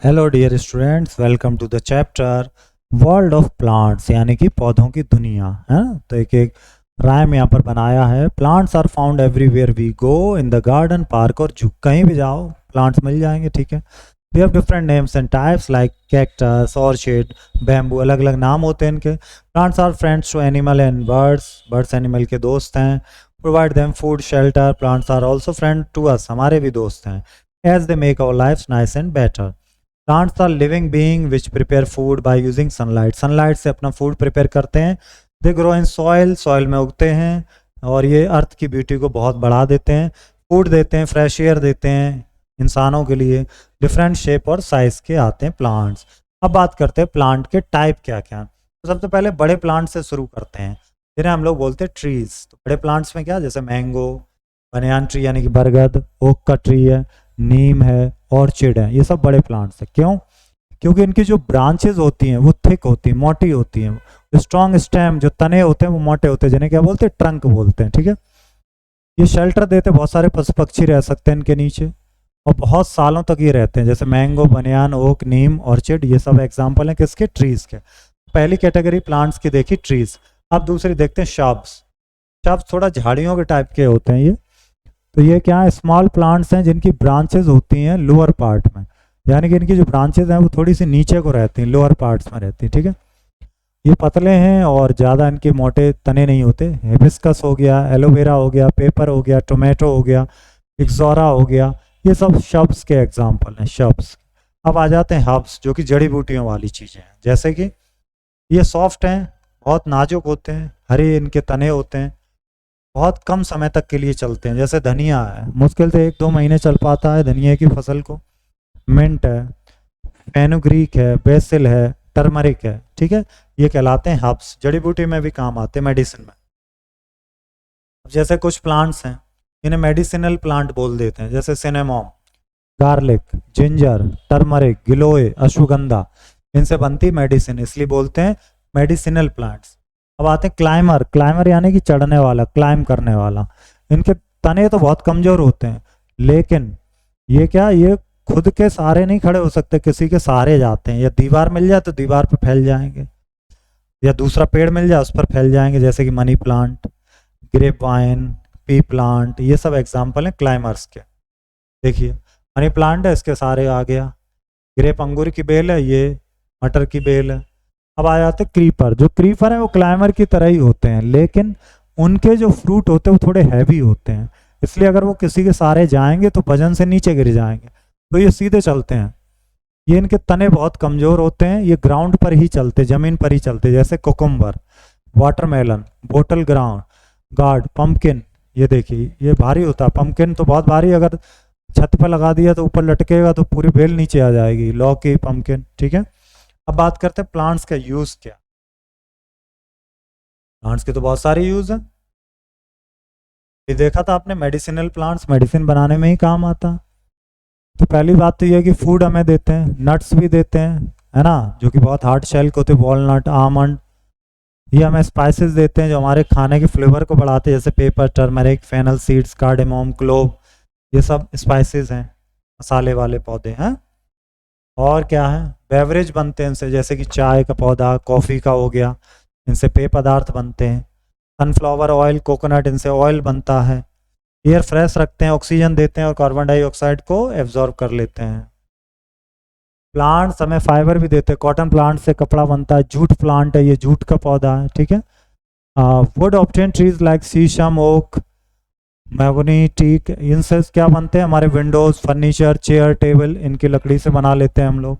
Hello dear students, welcome to the chapter world of plants, यानी कि पौधों की दुनिया है ना। तो एक एक राइम यहाँ पर बनाया है। Plants are found everywhere we go, in the garden, park और जू। कहीं भी जाओ प्लांट्स मिल जाएंगे, ठीक है। We have different names and types like cactus, orchid, bamboo. अलग अलग नाम होते हैं इनके। Plants are friends to animal and birds, birds animal के दोस्त हैं। Provide them food shelter, plants are also friend to us, हमारे भी दोस्त हैं। As they make our life nice and better. Plants are living being which prepare food by using sunlight, sunlight से अपना food prepare करते हैं। They grow in soil, soil में उगते हैं और ये अर्थ की ब्यूटी को बहुत बढ़ा देते हैं। फूड देते हैं, फ्रेश एयर देते हैं इंसानों के लिए। डिफरेंट शेप और साइज के आते हैं प्लांट्स। अब बात करते हैं प्लांट के टाइप क्या क्या। तो सबसे पहले बड़े प्लांट से शुरू करते हैं, जिन्हें हम लोग बोलते हैं ट्रीज। तो बड़े प्लांट्स में क्या, जैसे मैंगो, बनियान ट्री यानी कि बरगद, ओक का ट्री है, नीम है, ऑर्चिड है। ये सब बड़े प्लांट्स हैं। क्यों? क्योंकि इनकी जो ब्रांचेज होती हैं वो थिक होती हैं, मोटी होती हैं। स्ट्रॉन्ग स्टेम, जो तने होते हैं वो मोटे होते हैं, जिन्हें क्या बोलते हैं, ट्रंक बोलते हैं, ठीक है। ये शेल्टर देते हैं, बहुत सारे पशु पक्षी रह सकते हैं इनके नीचे और बहुत सालों तक ये रहते हैं। जैसे मैंगो, बनियान, ओक, नीम, ऑर्चिड, ये सब एग्जाम्पल हैं किसके, ट्रीज के। पहली कैटेगरी प्लांट्स की देखी, ट्रीज। अब दूसरी देखते हैं शब्स। शब्स थोड़ा झाड़ियों के टाइप के होते हैं ये। तो ये क्या है, स्मॉल प्लांट्स हैं जिनकी ब्रांचेज होती हैं लोअर पार्ट में, यानी कि इनकी जो ब्रांचेज हैं वो थोड़ी सी नीचे को रहती हैं, लोअर पार्ट्स में रहती हैं, ठीक है। ये पतले हैं और ज़्यादा इनके मोटे तने नहीं होते। हिबिस्कस हो गया, एलोवेरा हो गया, पेपर हो गया, टोमेटो हो गया, इक्सोरा हो गया, ये सब शब्स के एग्जाम्पल हैं, शब्स। अब आ जाते हैं हर्ब्स, जो कि जड़ी बूटियों वाली चीज़ें हैं। जैसे कि ये सॉफ्ट हैं, बहुत नाजुक होते हैं, हरे इनके तने होते हैं, बहुत कम समय तक के लिए चलते हैं। जैसे धनिया है, मुश्किल से 1-2 महीने चल पाता है धनिया की फसल को। मिंट है, फेनुग्रीक है, बेसिल है, टर्मरिक है, ठीक है। ये कहलाते हैं हर्ब्स, जड़ी बूटी में भी काम आते हैं, मेडिसिन में। जैसे कुछ प्लांट्स हैं इन्हें मेडिसिनल प्लांट बोल देते हैं, जैसे सिनेमोम, गार्लिक, जिंजर, टर्मरिक, गिलोय, अश्वगंधा। इनसे बनती मेडिसिन, इसलिए बोलते हैं मेडिसिनल प्लांट्स। अब आते हैं क्लाइमर। क्लाइमर यानी कि चढ़ने वाला, क्लाइम करने वाला। इनके तने तो बहुत कमजोर होते हैं, लेकिन ये क्या, ये खुद के सहारे नहीं खड़े हो सकते, किसी के सहारे जाते हैं। या दीवार मिल जाए तो दीवार पर फैल जाएंगे, या दूसरा पेड़ मिल जाए उस पर फैल जाएंगे, जैसे कि money plant, grape vine, pea plant. ये सब एग्जाम्पल हैं क्लाइमर्स के। देखिए मनी प्लांट है, इसके सहारे आ गया। ग्रेप अंगूर की बेल है, ये मटर की बेल है। अब आ जाते हैं क्रीपर। जो क्रीपर है वो क्लाइमर की तरह ही होते हैं, लेकिन उनके जो फ्रूट होते हैं वो थोड़े हैवी होते हैं, इसलिए अगर वो किसी के सहारे जाएंगे तो वजन से नीचे गिर जाएंगे। तो ये सीधे चलते हैं। ये इनके तने बहुत कमजोर होते हैं, ये ग्राउंड पर ही चलते, जमीन पर ही चलते। जैसे cucumber, watermelon, bottle ground, guard, pumpkin. ये देखिए ये भारी होता है, पंपकिन तो बहुत भारी, अगर छत पर लगा दिया तो ऊपर लटकेगा तो पूरी बेल नीचे आ जाएगी, लौकी, पंपकिन, ठीक है। अब बात करते हैं प्लांट्स का यूज क्या। प्लांट्स के तो बहुत सारे यूज हैं। ये देखा था आपने, मेडिसिनल प्लांट्स मेडिसिन बनाने में ही काम आता। तो पहली बात तो ये है कि फूड हमें देते हैं, नट्स भी देते हैं, है ना, जो कि बहुत हार्ड शेल के होते हैं, वॉलनट, आमंड। ये हमें स्पाइसेस देते हैं जो हमारे खाने के फ्लेवर को बढ़ाते हैं, जैसे pepper, turmeric, fennel seeds, cardamom, clove. ये सब स्पाइसेस हैं, मसाले वाले पौधे हैं। और क्या है, बेवरेज बनते हैं इनसे, जैसे कि चाय का पौधा, कॉफ़ी का हो गया, इनसे पेय पदार्थ बनते हैं। सनफ्लावर ऑयल, कोकोनट, इनसे ऑयल बनता है। एयर फ्रेश रखते हैं, ऑक्सीजन देते हैं और कार्बन डाइऑक्साइड को एब्जॉर्ब कर लेते हैं। प्लांट्स हमें फाइबर भी देते हैं, कॉटन प्लांट से कपड़ा बनता है। जूट प्लांट है, ये जूट का पौधा है, ठीक है। वुड ऑब्टेन ट्रीज लाइक शीशम, ओक, मैगनी, टीक, इनसे क्या बनते हैं, हमारे विंडोज, फर्नीचर, चेयर, टेबल, इनकी लकड़ी से बना लेते हैं हम लोग,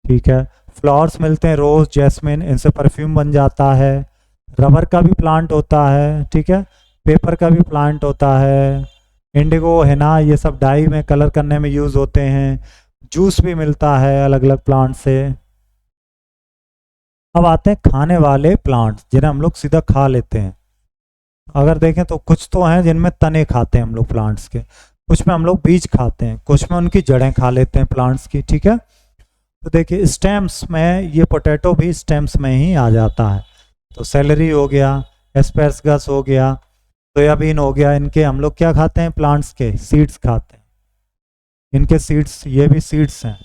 ठीक है। फ्लावर्स मिलते हैं, रोज, जैस्मिन, इनसे परफ्यूम बन जाता है। रबर का भी प्लांट होता है, ठीक है। पेपर का भी प्लांट होता है। इंडिगो, हेना, ये सब डाई में कलर करने में यूज होते हैं। जूस भी मिलता है अलग अलग प्लांट से। अब आते हैं खाने वाले प्लांट्स, जिन्हें हम लोग सीधा खा लेते हैं। अगर देखें तो कुछ तो हैं जिनमें तने खाते हैं हम लोग प्लांट्स के, कुछ में हम लोग बीज खाते हैं, कुछ में उनकी जड़ें खा लेते हैं प्लांट्स की, ठीक है। तो देखिए स्टेम्स में, ये पोटैटो भी स्टेम्स में ही आ जाता है। तो सेलरी हो गया, एस्पेरगस हो गया, सोयाबीन हो गया, इनके हम लोग क्या खाते हैं, प्लांट्स के सीड्स खाते हैं। इनके सीड्स, ये भी सीड्स हैं,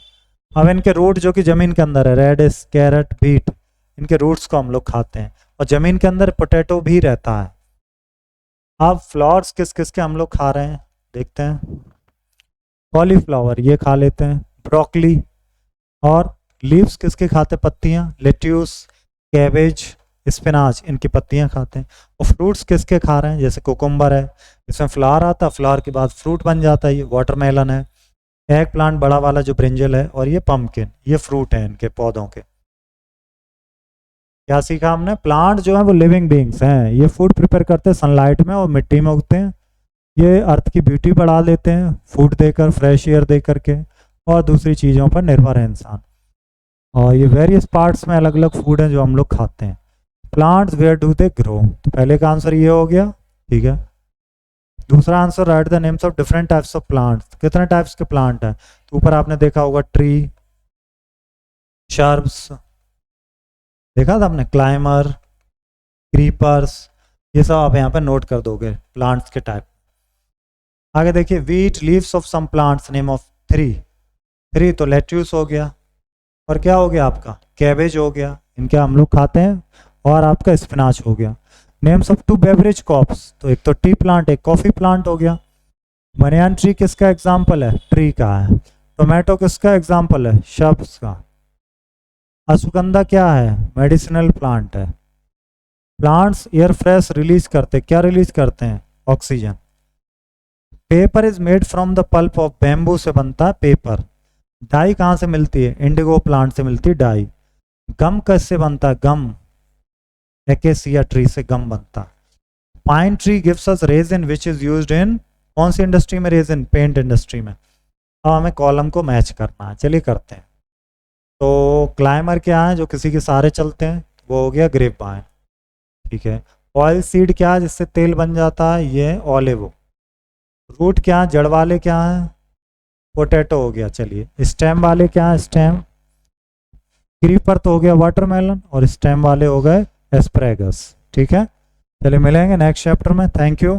अब इनके रूट जो कि ज़मीन के अंदर है, रेडिस, कैरेट, बीट, इनके रूट्स को हम लोग खाते हैं, और ज़मीन के अंदर पोटैटो भी रहता है। अब फ्लावर्स किस किस के हम लोग खा रहे हैं देखते हैं। कॉलीफ्लावर ये खा लेते हैं, ब्रोकली, और लीव्स किसके खाते, पत्तियाँ, लेट्यूस, कैबेज, स्पिनाच, इनकी पत्तियाँ खाते हैं। और फ्रूट्स किसके खा रहे हैं, जैसे कोकुम्बर है, इसमें फ्लावर आता है, फ्लावर के बाद फ्रूट बन जाता है, ये वाटरमेलन है, एग प्लांट बड़ा वाला जो ब्रिंजल है, और ये पम्पकिन, ये फ्रूट है इनके पौधों के। क्या सीखा हमने, प्लांट जो है वो लिविंग बींग्स हैं, ये फूड प्रिपेयर करते हैं सनलाइट में और मिट्टी में उगते हैं। ये अर्थ की ब्यूटी बढ़ा देते हैं फूड देकर, फ्रेश एयर दे करके, और दूसरी चीज़ों पर निर्भर है इंसान। और ये वेरियस पार्ट्स में अलग अलग फूड हैं जो हम लोग खाते हैं। Plants where do they grow, तो पहले का आंसर ये हो गया, ठीक है। दूसरा answer, right the names of different types of plants, कितने टाइप्स के प्लांट हैं, तो ऊपर आपने देखा होगा ट्री, शर्ब्स, देखा था आपने, क्लाइमर, क्रीपर्स, ये सब आप यहाँ पे नोट कर दोगे प्लांट्स के टाइप। आगे देखिए, we eat leaves of some plants, name of three तो लेट्यूस हो गया, और क्या हो गया आपका, कैबेज हो गया, इनके हम लोग खाते हैं, और आपका स्पिनाच हो गया। नेम्स ऑफ 2 बेवरेज क्रॉप्स, तो एक तो टी प्लांट, एक कॉफी प्लांट हो गया। बनियान ट्री किसका एग्जाम्पल है, ट्री का है। टोमेटो किसका एग्जाम्पल है, शब्स का। अश्वगंधा क्या है, मेडिसिनल प्लांट है। प्लांट्स एयर फ्रेश रिलीज करते, क्या रिलीज करते हैं, oxygen. Paper is made from the pulp of bamboo, से बनता है पेपर। डाई कहाँ से मिलती है, इंडिगो प्लांट से मिलती है डाई। गम कैसे बनता है, गम एकेसिया ट्री से गम बनता है। Pine tree gives us resin which is used in, कौन सी इंडस्ट्री में, रेजिन, पेंट इंडस्ट्री में। अब हमें कॉलम को मैच करना है, चलिए करते हैं। तो क्लाइमर क्या है, जो किसी के सहारे चलते हैं, वो हो गया ग्रेप वाइन, ठीक है। ऑयल सीड क्या है, जिससे तेल बन जाता है, ये ऑलिव। रूट क्या है, जड़ वाले क्या है, पोटैटो हो गया, चलिए। स्टेम वाले क्या है, स्टेम। क्रीपर तो हो गया वाटरमेलन, और स्टेम वाले हो गए एस्प्रेगस, ठीक है। चलिए मिलेंगे नेक्स्ट चैप्टर में, थैंक यू।